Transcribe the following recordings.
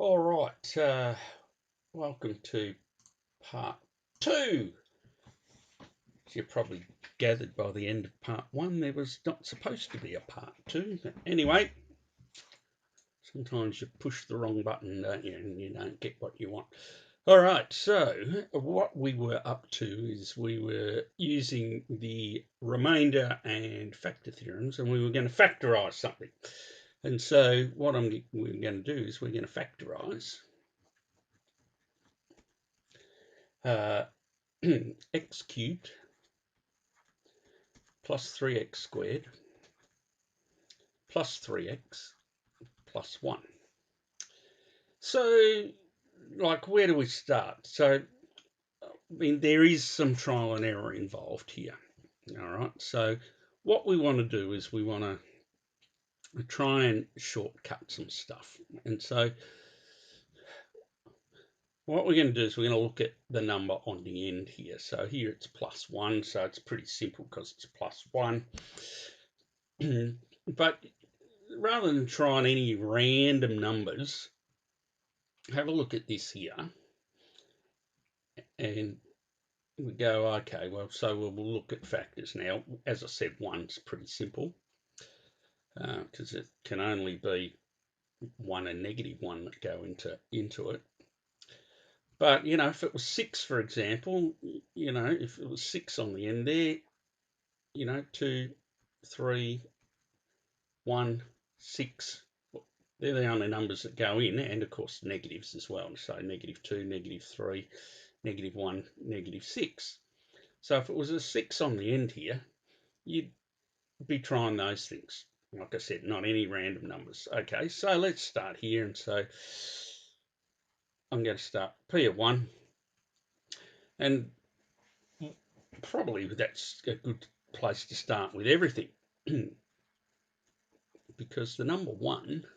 All right, welcome to part 2. As you probably gathered by the end of part 1, there was not supposed to be a part 2. But anyway, sometimes you push the wrong button, don't you, and you don't get what you want. All right, so what we were up to is we were using the remainder and factor theorems, and we were going to factorise something. And so what we're going to do is we're going to factorise x cubed plus 3x squared plus 3x plus 1. So, like, where do we start? So, I mean, there is some trial and error involved here. All right. So, what we want to do is we want to try and shortcut some stuff. And so, what we're going to do is we're going to look at the number on the end here. So here it's plus 1, so it's pretty simple because it's plus 1. But rather than trying any random numbers, have a look at this here. And we go, okay, well, so we'll look at factors now. As I said, 1's pretty simple because it can only be 1 and -1 that go into it. But, you know, if it was 6, for example, you know, if it was 6 on the end there, you know, 2, 3, 1, 6, they're the only numbers that go in, and of course negatives as well. So -2, -3, -1, -6. So if it was a 6 on the end here, you'd be trying those things. Like I said, not any random numbers. Okay, so let's start here. And so I'm going to start P of 1. And probably that's a good place to start with everything. Because the number 1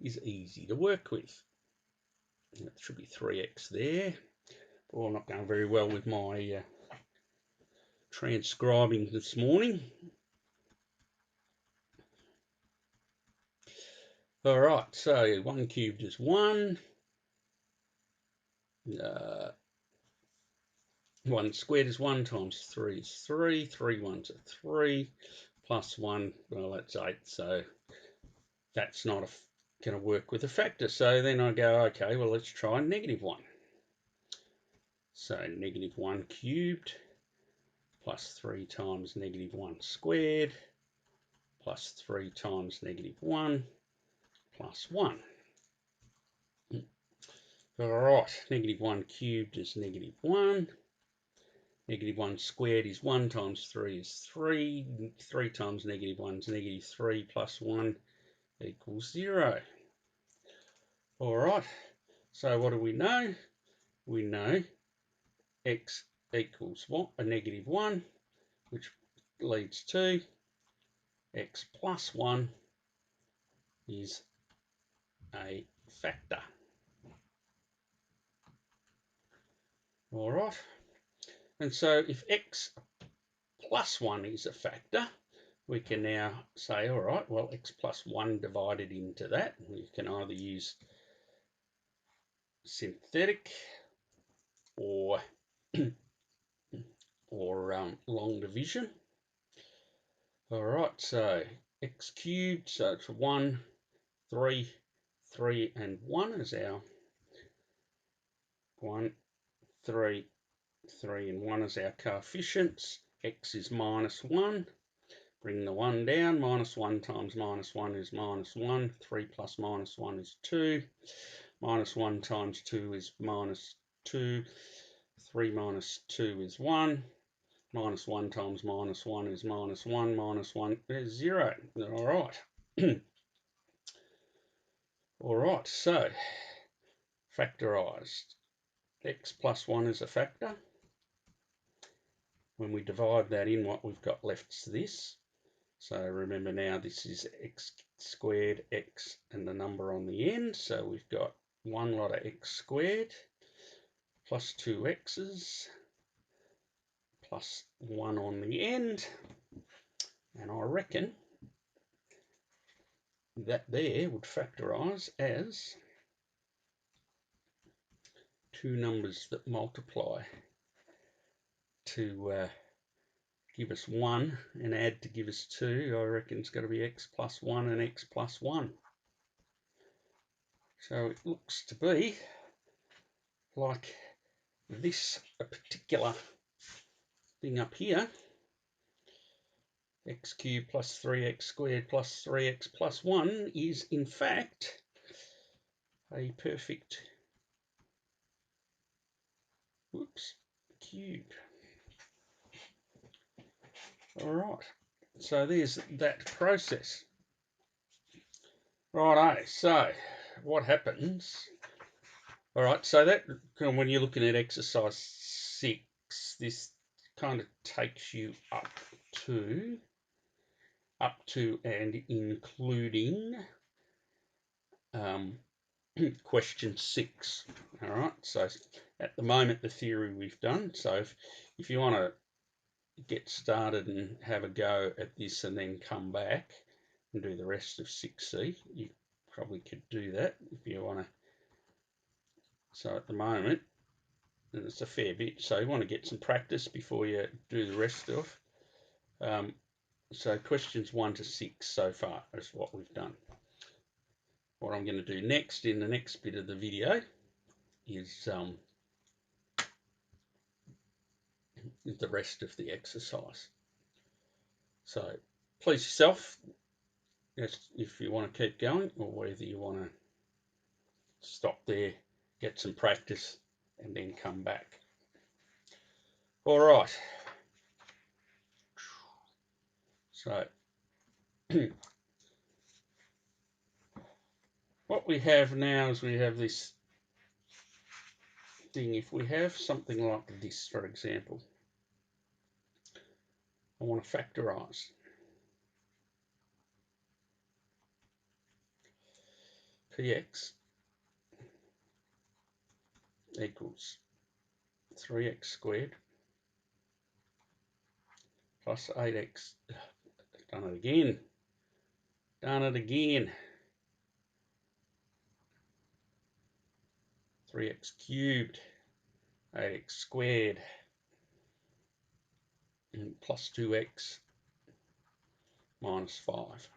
is easy to work with. That should be 3x there. Well, I'm not going very well with my transcribing this morning. All right, so 1 cubed is 1. 1 squared is 1 times 3 is 3. 3 ones are 3 plus 1. Well, that's 8. So that's not going to work with a factor. So then I go, okay, well, let's try -1. So -1 cubed plus 3 times -1 squared plus 3 times -1 plus 1. All right, -1 cubed is -1. -1 squared is 1 times 3 is 3. 3 times -1 is -3 plus 1 equals 0. All right, so what do we know? We know x equals what? A -1, which leads to x plus 1 is a factor. All right, and so if x plus 1 is a factor, we can now say, all right, well, x plus 1 divided into that. We can either use synthetic or long division. All right, so x cubed, so it's 1, 3, 3, and 1 is our 1, 3, 3, and 1 is our coefficients. X is -1. Bring the 1 down. -1 times -1 is -1. 3 plus -1 is 2. -1 times 2 is -2. 3 minus 2 is 1. -1 times -1 is -1. -1 is 0. All right. All right, so factorised. X plus 1 is a factor. When we divide that in, what we've got left is this. So remember now, this is x squared, x, and the number on the end. So we've got 1 lot of x squared plus 2 x's plus 1 on the end. And I reckon that there would factorise as two numbers that multiply to give us 1 and add to give us 2, I reckon it's got to be x plus 1 and x plus 1. So it looks to be like this particular thing up here, x cubed plus 3x squared plus 3x plus 1 is in fact a perfect cube. All right, so there's that process. Righto, so what happens? All right, so that when you're looking at exercise 6, this kind of takes you up to and including question 6. All right, so at the moment the theory we've done. So if you want to get started and have a go at this and then come back and do the rest of 6C, you probably could do that if you want to. So at the moment, and it's a fair bit, so you want to get some practice before you do the rest of. So questions 1 to 6 so far is what we've done. What I'm going to do next in the next bit of the video is the rest of the exercise. So please yourself if you want to keep going, or whether you want to stop there, get some practice, and then come back. All right. So what we have now is we have this thing. If we have something like this, for example, I want to factorise. Px equals 3x squared plus 8x. Done it again. 3x cubed, 8x squared, and plus 2x minus 5.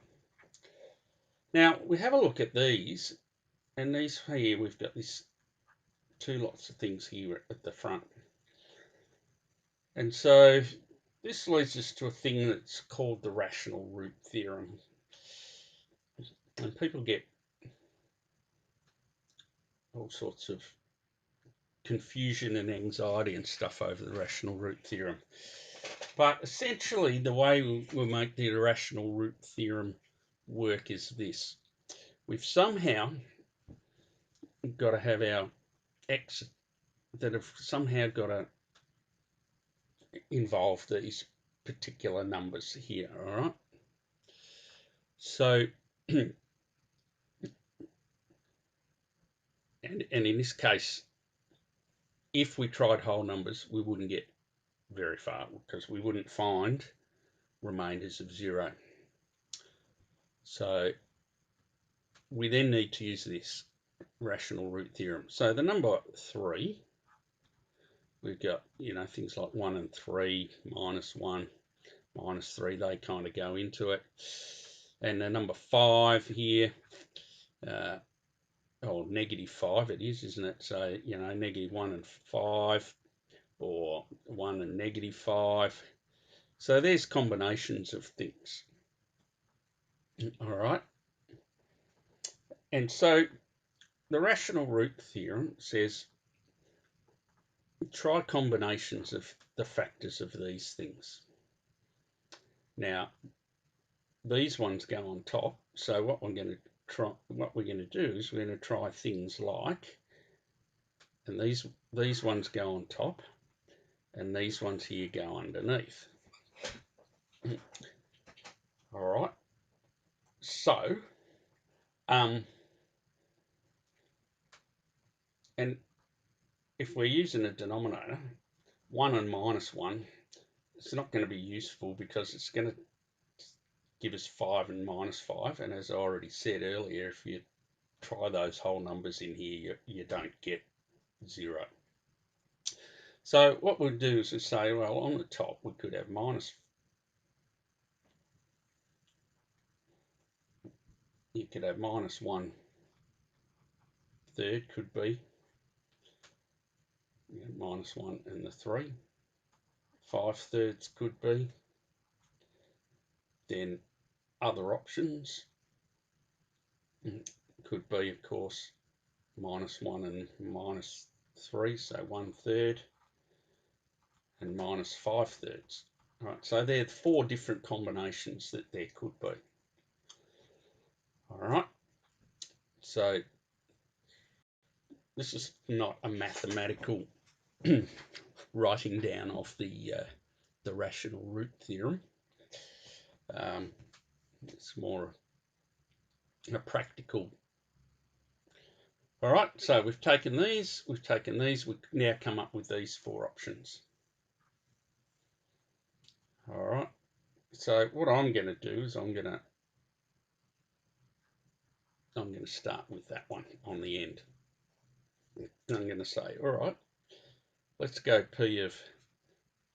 Now we have a look at these, and these here we've got this two lots of things here at the front. And so this leads us to a thing that's called the rational root theorem. And people get all sorts of confusion and anxiety and stuff over the rational root theorem. But essentially the way we make the rational root theorem work is this. We've somehow got to have our x that have somehow got to involve these particular numbers here, all right? So, and in this case, if we tried whole numbers, we wouldn't get very far because we wouldn't find remainders of 0. So we then need to use this rational root theorem. So the number 3, we've got, things like 1 and 3, minus 1, minus 3, they kind of go into it. And the number 5 here, negative 5 it is, isn't it? So, negative 1 and 5, or 1 and negative 5. So there's combinations of things. All right. And so the rational root theorem says try combinations of the factors of these things. Now, these ones go on top. So what we're going to do is we're going to try things like, and these ones go on top, and these ones here go underneath. All right. So, and if we're using a denominator, 1 and minus 1, it's not going to be useful because it's going to give us 5 and minus 5. And as I already said earlier, if you try those whole numbers in here, you don't get 0. So what we'll do is say, well, on the top we could have you could have minus 1/3 could be minus 1 and the 3. 5/3 could be. Then other options could be, of course, minus 1 and minus 3, so 1/3, and minus 5/3. Right, so there are 4 different combinations that there could be. All right, so this is not a mathematical writing down of the rational root theorem. It's more a practical. All right, so we've taken these, we now come up with these 4 options. All right, so what I'm going to do is I'm going to start with that one on the end. I'm going to say, all right, let's go P of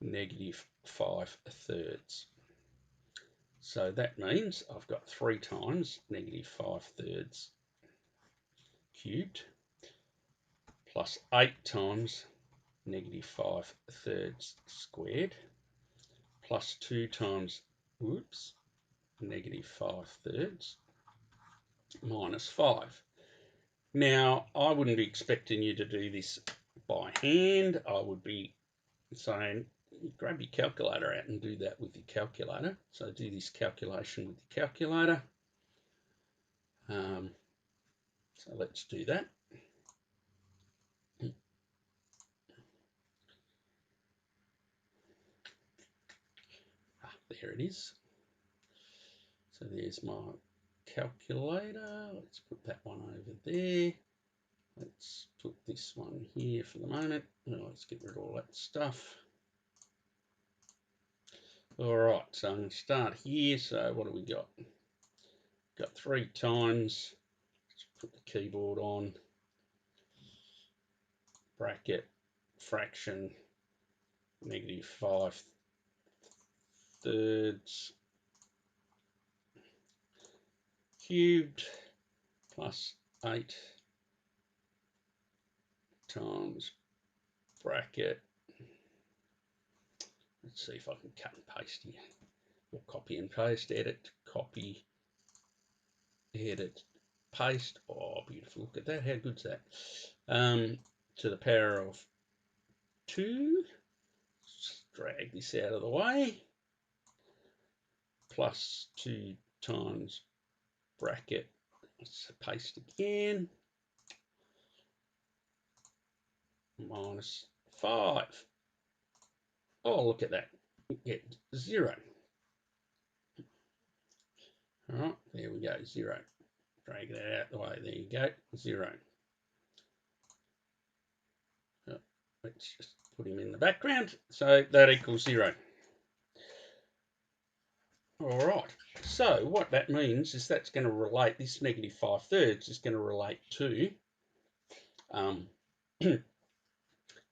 negative 5/3. So that means I've got 3 times negative 5/3 cubed plus 8 times negative 5/3 squared plus 2 times, negative 5/3 minus 5. Now, I wouldn't be expecting you to do this by hand. I would be saying, grab your calculator out and do that with your calculator. So do this calculation with your calculator. So let's do that. There it is. So there's my calculator. Let's put that one over there. Let's put this one here for the moment. Let's get rid of all that stuff. All right, so I'm going to start here. So what do we got? Got 3 times. Let's put the keyboard on. Bracket, fraction, negative 5/3 cubed plus 8 times bracket. Let's see if I can cut and paste here. Or copy and paste, edit, copy, edit, paste. Oh, beautiful. Look at that. How good's that? To the power of 2. Just drag this out of the way. Plus 2 times bracket. Let's paste again. Minus 5. Oh, look at that. We get 0. All right, there we go, 0. Drag that out the way. There you go, 0. Let's just put him in the background. So that equals 0. All right. So what that means is that's going to relate, this negative 5/3 is going to relate to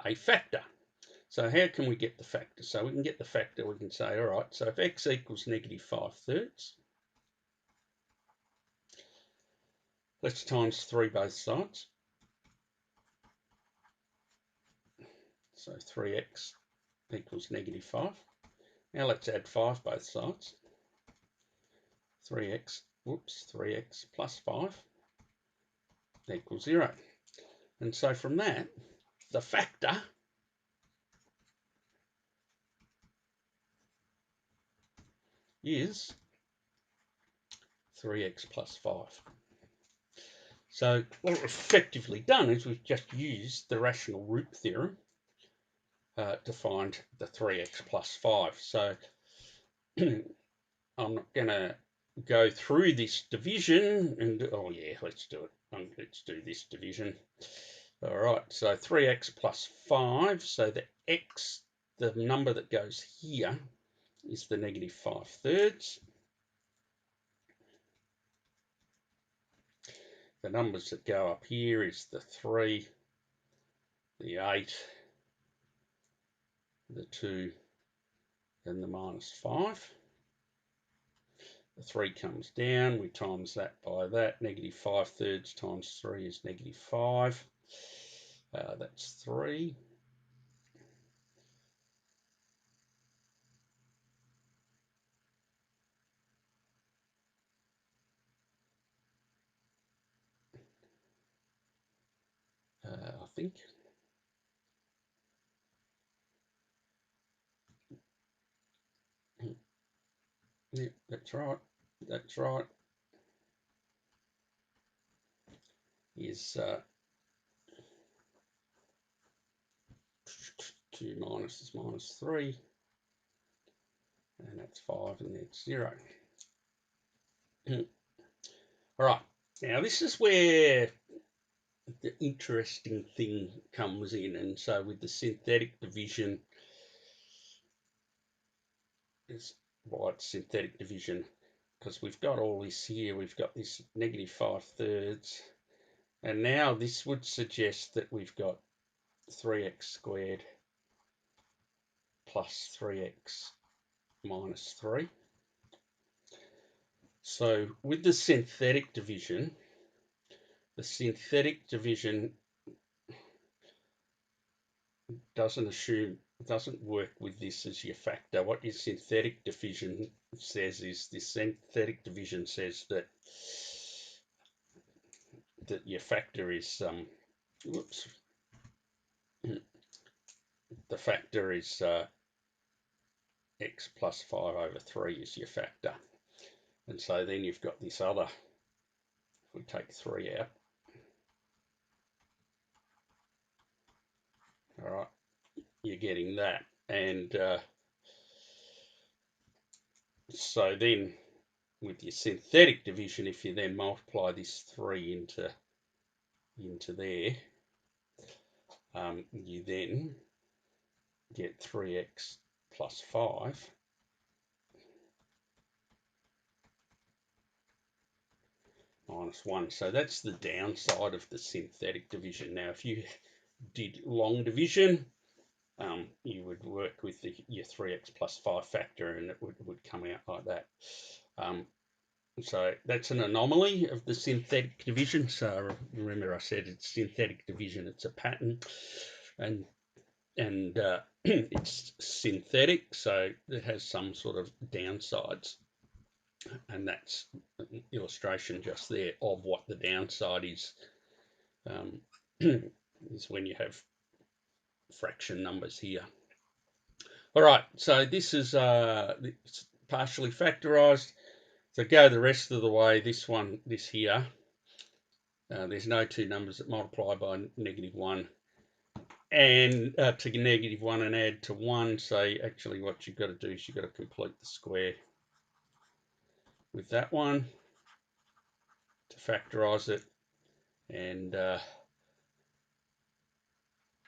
a factor. So how can we get the factor? So we can get the factor, we can say, all right, so if x equals negative 5/3, let's times 3 both sides. So 3x equals negative 5. Now let's add 5 both sides. 3x plus 5 equals 0. And so from that, the factor is 3x plus 5. So what we've effectively done is we've just used the rational root theorem to find the 3x plus 5. So I'm not going to go through this division and, oh yeah, let's do it. Let's do this division. All right, so 3x plus 5, so the x, the number that goes here is the negative 5/3. The numbers that go up here is the 3 the 8, the 2, and the -5. The 3 comes down, we times that by that. -5/3 times 3 is -5. That's 3. I think. Yeah, that's right. That's right. Is 2 minus is -3, and that's 5, and that's 0. All right. Now this is where the interesting thing comes in, and so with the synthetic division, is why it's synthetic division, because we've got all this here. We've got this -5/3, and now this would suggest that we've got 3x squared plus 3x minus 3. So with the synthetic division doesn't work with this as your factor. What your synthetic division says is that your factor is the factor is x plus 5/3 is your factor, and so then you've got this other. If we take 3 out, all right, you're getting that, and so then with your synthetic division, if you then multiply this 3 into there, you then get 3x plus 5 minus 1. So that's the downside of the synthetic division. Now, if you did long division, you would work with your 3x plus 5 factor, and it would come out like that. So that's an anomaly of the synthetic division. So remember I said it's synthetic division, it's a pattern, and it's synthetic, so it has some sort of downsides, and that's an illustration just there of what the downside is. Is when you have fraction numbers here. All right, so this is it's partially factorized. So go the rest of the way. This here, there's no two numbers that multiply by -1 and to -1 and add to 1. So actually what you've got to do is you've got to complete the square with that one to factorize it. And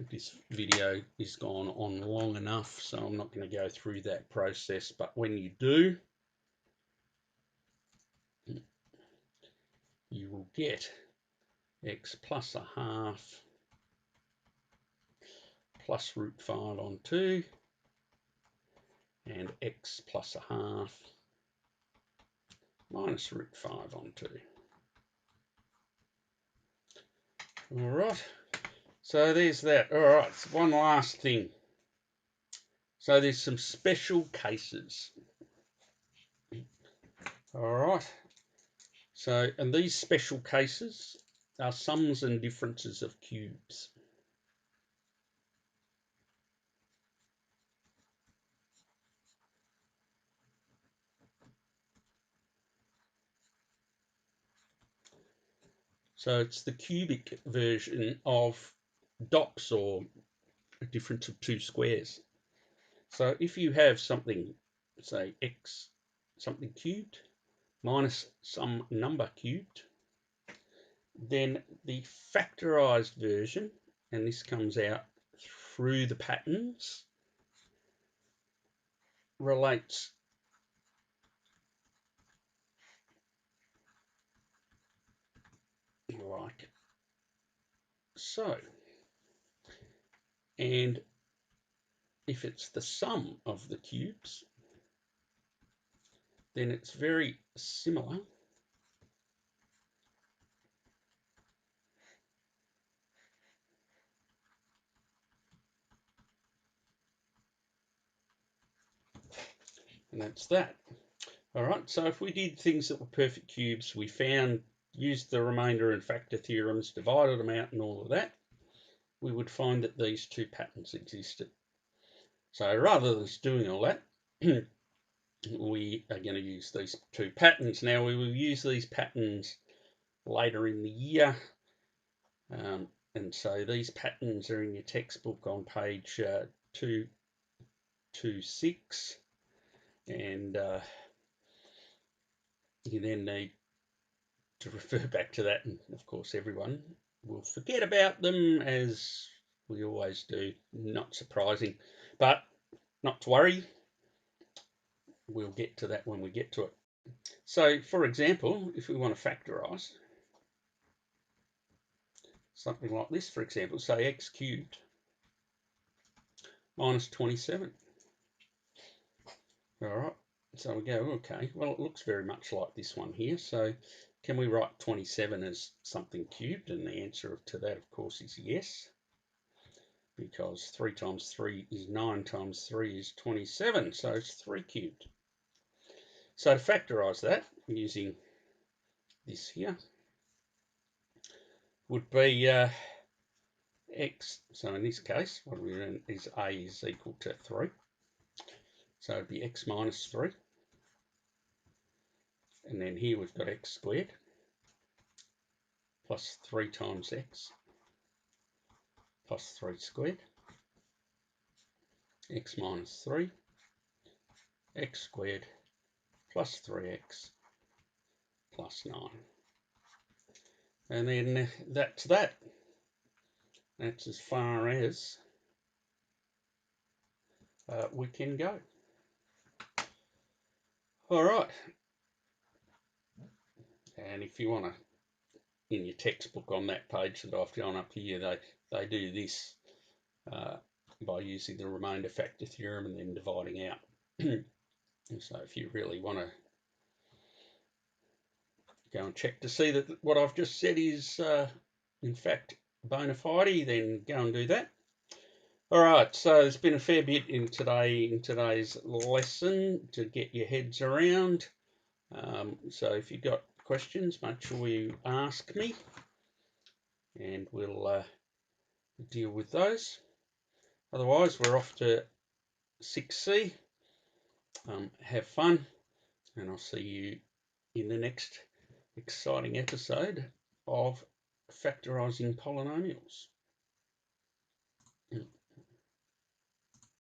this video is gone on long enough, so I'm not going to go through that process. But when you do, you will get x plus 1/2 plus √5 on 2, and x plus 1/2 minus √5 on 2. All right, so there's that. All right, so one last thing. So there's some special cases. All right, so, and these special cases are sums and differences of cubes. So it's the cubic version of dots, or a difference of two squares. So if you have something, say x something cubed minus some number cubed, then the factorized version, and this comes out through the patterns, relates like so. And if it's the sum of the cubes, then it's very similar and that's that. All right, so if we did things that were perfect cubes, we used the remainder and factor theorems, divided them out and all of that, we would find that these two patterns existed. So rather than doing all that, we are going to use these two patterns. Now we will use these patterns later in the year. And so these patterns are in your textbook on page 226. And you then need to refer back to that. And of course, everyone will forget about them, as we always do. Not surprising, but not to worry. We'll get to that when we get to it. So, for example, if we want to factorize something like this, for example, say x cubed minus 27. All right, so we go, okay, well, it looks very much like this one here. So can we write 27 as something cubed? And the answer to that, of course, is yes, because 3 times 3 is 9 times 3 is 27, so it's 3 cubed. So to factorize that using this here would be x, so in this case, what we're in is a is equal to 3. So it'd be x minus 3. And then here we've got x squared plus 3 times x plus 3 squared, x minus 3, x squared plus 3x plus 9. And then that's that. That's as far as we can go. All right. And if you want to, in your textbook on that page that I've gone up here, they do this by using the remainder factor theorem and then dividing out. So if you really want to go and check to see that what I've just said is in fact bona fide, then go and do that. All right, so there's been a fair bit in today's lesson to get your heads around. So if you've got questions, make sure you ask me, and we'll deal with those. Otherwise, we're off to 6C. Have fun, and I'll see you in the next exciting episode of Factorising Polynomials.